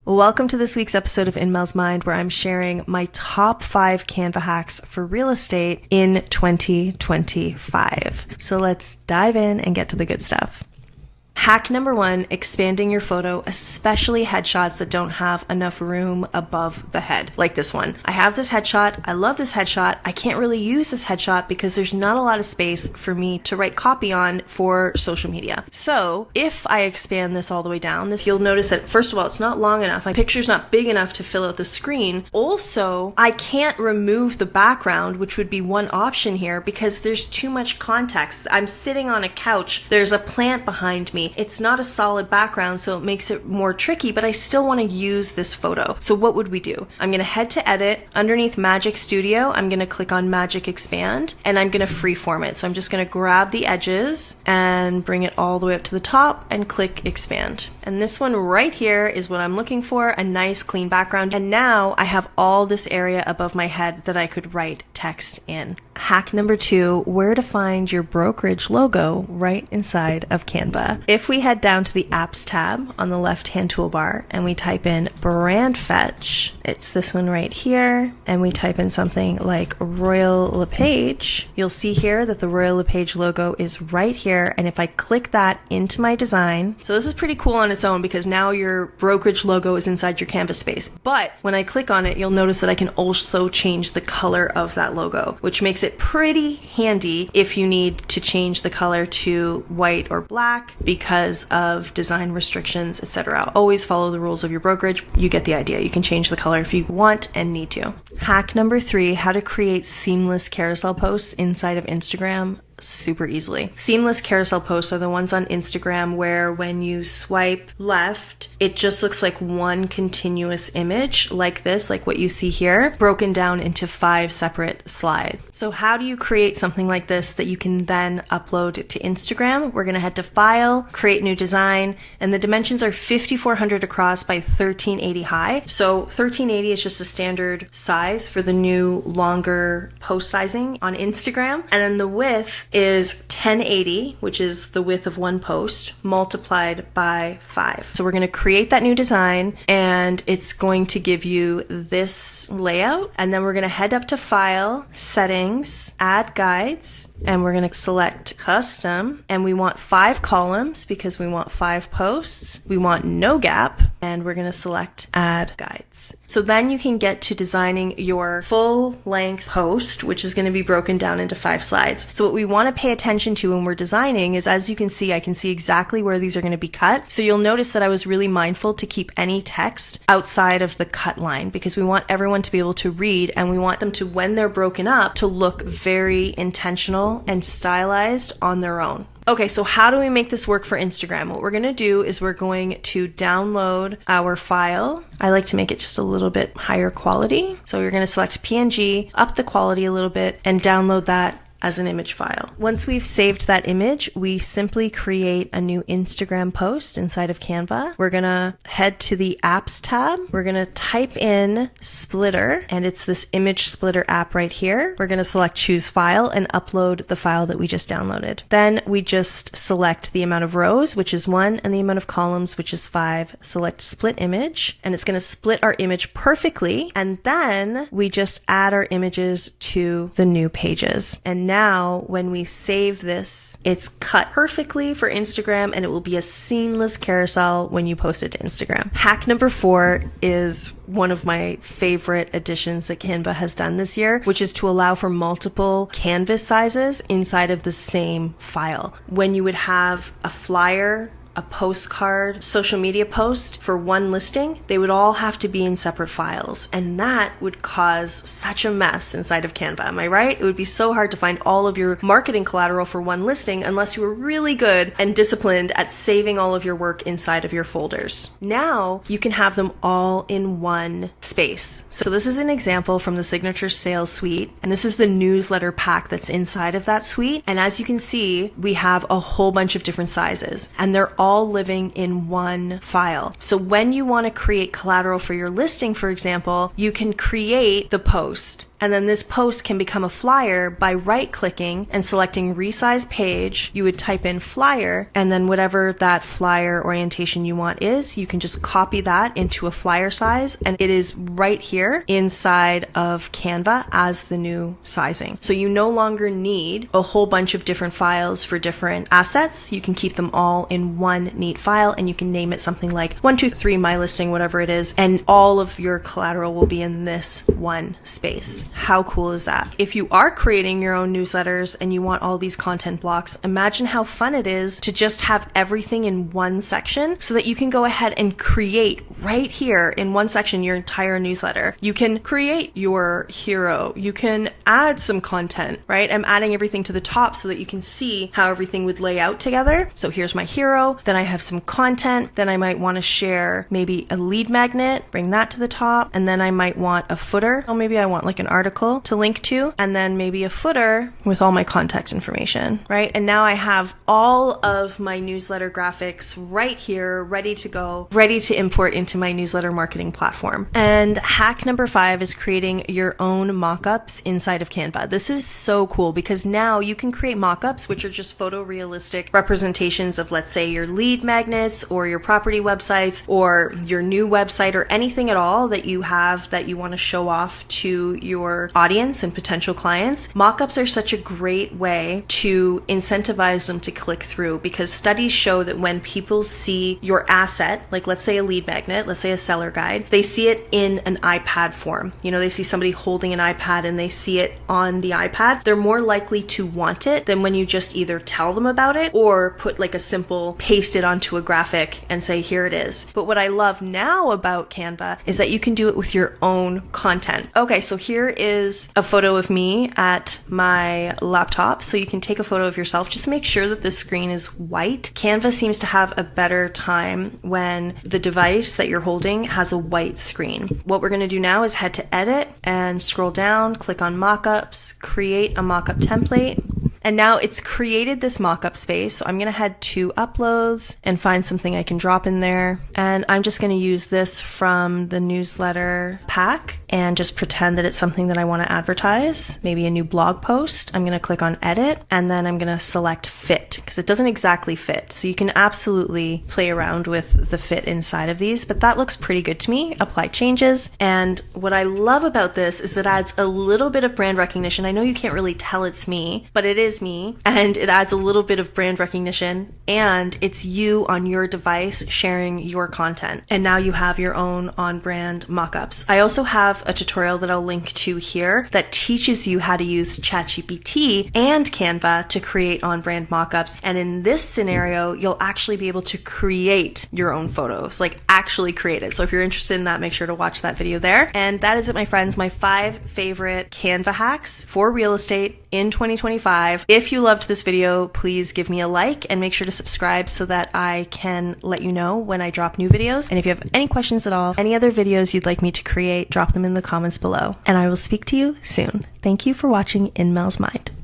Welcome to this week's episode of In Mel's Mind, where I'm sharing my top 5 Canva hacks for real estate in 2025. So let's dive in and get to the good stuff. Hack number 1, expanding your photo, especially headshots that don't have enough room above the head, like this one. I have this headshot. I love this headshot. I can't really use this headshot because there's not a lot of space for me to write copy on for social media. So if I expand this all the way down, you'll notice that first of all, it's not long enough. My picture's not big enough to fill out the screen. Also, I can't remove the background, which would be one option here because there's too much context. I'm sitting on a couch. There's a plant behind me. It's not a solid background, so it makes it more tricky, but I still want to use this photo. So what would we do? I'm going to head to edit. Underneath Magic Studio, I'm going to click on Magic Expand, and I'm going to freeform it. So I'm just going to grab the edges and bring it all the way up to the top and click Expand. And this one right here is what I'm looking for, a nice clean background. And now I have all this area above my head that I could write text in. Hack number 2, where to find your brokerage logo right inside of Canva. If we head down to the Apps tab on the left-hand toolbar and we type in Brand Fetch, it's this one right here, and we type in something like Royal LePage, you'll see here that the Royal LePage logo is right here. And if I click that into my design, so this is pretty cool on its own because now your brokerage logo is inside your Canva space. But when I click on it, you'll notice that I can also change the color of that logo, which makes it pretty handy if you need to change the color to white or black because of design restrictions, etc. Always follow the rules of your brokerage. You get the idea. You can change the color if you want and need to. Hack number 3, how to create seamless carousel posts inside of Instagram super easily. Seamless carousel posts are the ones on Instagram where when you swipe left, it just looks like one continuous image like this, like what you see here, broken down into 5 separate slides. So how do you create something like this that you can then upload to Instagram? We're going to head to File, Create New Design, and the dimensions are 5400 across by 1380 high. So 1380 is just a standard size for the new longer post sizing on Instagram. And then the width is 1080, which is the width of one post, multiplied by 5. So we're going to create that new design, and it's going to give you this layout. And then we're going to head up to File, Settings, Add Guides, and we're going to select Custom. And we want 5 columns because we want 5 posts. We want no gap, and we're going to select Add Guides. So then you can get to designing your full length post, which is going to be broken down into 5 slides. So what we want to pay attention to when we're designing is, as you can see, I can see exactly where these are going to be cut. So you'll notice that I was really mindful to keep any text outside of the cut line because we want everyone to be able to read, and we want them to, when they're broken up, to look very intentional and stylized on their own. Okay, so how do we make this work for Instagram? What we're going to do is we're going to download our file. I like to make it just a little bit higher quality. So you're going to select PNG, up the quality a little bit, and download that as an image file. Once we've saved that image, we simply create a new Instagram post inside of Canva. We're gonna head to the Apps tab. We're gonna type in Splitter, and it's this image splitter app right here. We're gonna select Choose File and upload the file that we just downloaded. Then we just select the amount of rows, which is 1, and the amount of columns, which is 5. Select Split Image, and it's gonna split our image perfectly. And then we just add our images to the new pages. And now when we save this, it's cut perfectly for Instagram, and it will be a seamless carousel when you post it to Instagram. Hack number 4 is one of my favorite additions that Canva has done this year, which is to allow for multiple canvas sizes inside of the same file. When you would have a flyer, a postcard, social media post for one listing, they would all have to be in separate files. And that would cause such a mess inside of Canva. Am I right? It would be so hard to find all of your marketing collateral for one listing unless you were really good and disciplined at saving all of your work inside of your folders. Now you can have them all in one space. So this is an example from the Signature Sales Suite, and this is the newsletter pack that's inside of that suite. And as you can see, we have a whole bunch of different sizes, and they're all all living in one file. So when you want to create collateral for your listing, for example, you can create the post. And then this post can become a flyer by right-clicking and selecting resize page. You would type in flyer, and then whatever that flyer orientation you want is, you can just copy that into a flyer size, and it is right here inside of Canva as the new sizing. So you no longer need a whole bunch of different files for different assets. You can keep them all in one neat file, and you can name it something like 123 my listing, whatever it is, and all of your collateral will be in this one space. How cool is that? If you are creating your own newsletters and you want all these content blocks, imagine how fun it is to just have everything in one section so that you can go ahead and create right here in one section your entire newsletter. You can create your hero. You can add some content, right? I'm adding everything to the top so that you can see how everything would lay out together. So here's my hero. Then I have some content. Then I might want to share maybe a lead magnet, bring that to the top. And then I might want a footer. Or maybe I want like an article to link to, and then maybe a footer with all my contact information, right? And now I have all of my newsletter graphics right here, ready to go, ready to import into my newsletter marketing platform. And hack number 5 is creating your own mockups inside of Canva. This is so cool because now you can create mockups, which are just photorealistic representations of, let's say, your lead magnets or your property websites or your new website or anything at all that you have that you want to show off to your audience and potential clients. Mockups are such a great way to incentivize them to click through because studies show that when people see your asset, like let's say a lead magnet, let's say a seller guide, they see it in an iPad form. You know, they see somebody holding an iPad and they see it on the iPad. They're more likely to want it than when you just either tell them about it or put like a simple paste it onto a graphic and say, here it is. But what I love now about Canva is that you can do it with your own content. Okay, so here is a photo of me at my laptop. So you can take a photo of yourself. Just make sure that the screen is white. Canva seems to have a better time when the device that you're holding has a white screen. What we're going to do now is head to edit and scroll down, click on mockups, create a mockup template. And now it's created this mockup space. So I'm going to head to uploads and find something I can drop in there. And I'm just going to use this from the newsletter pack and just pretend that it's something that I want to advertise, maybe a new blog post. I'm going to click on edit and then I'm going to select fit because it doesn't exactly fit. So you can absolutely play around with the fit inside of these, but that looks pretty good to me. Apply changes. And what I love about this is it adds a little bit of brand recognition. I know you can't really tell it's me, but it is me, and it adds a little bit of brand recognition, and it's you on your device sharing your content. And now you have your own on-brand mockups. I also have a tutorial that I'll link to here that teaches you how to use ChatGPT and Canva to create on-brand mockups. And in this scenario, you'll actually be able to create your own photos, like actually create it. So if you're interested in that, make sure to watch that video there. And that is it, my friends, my 5 favorite Canva hacks for real estate in 2025. If you loved this video, please give me a like and make sure to subscribe so that I can let you know when I drop new videos. And if you have any questions at all, any other videos you'd like me to create, drop them in the comments below. And I will speak to you soon. Thank you for watching In Mel's Mind.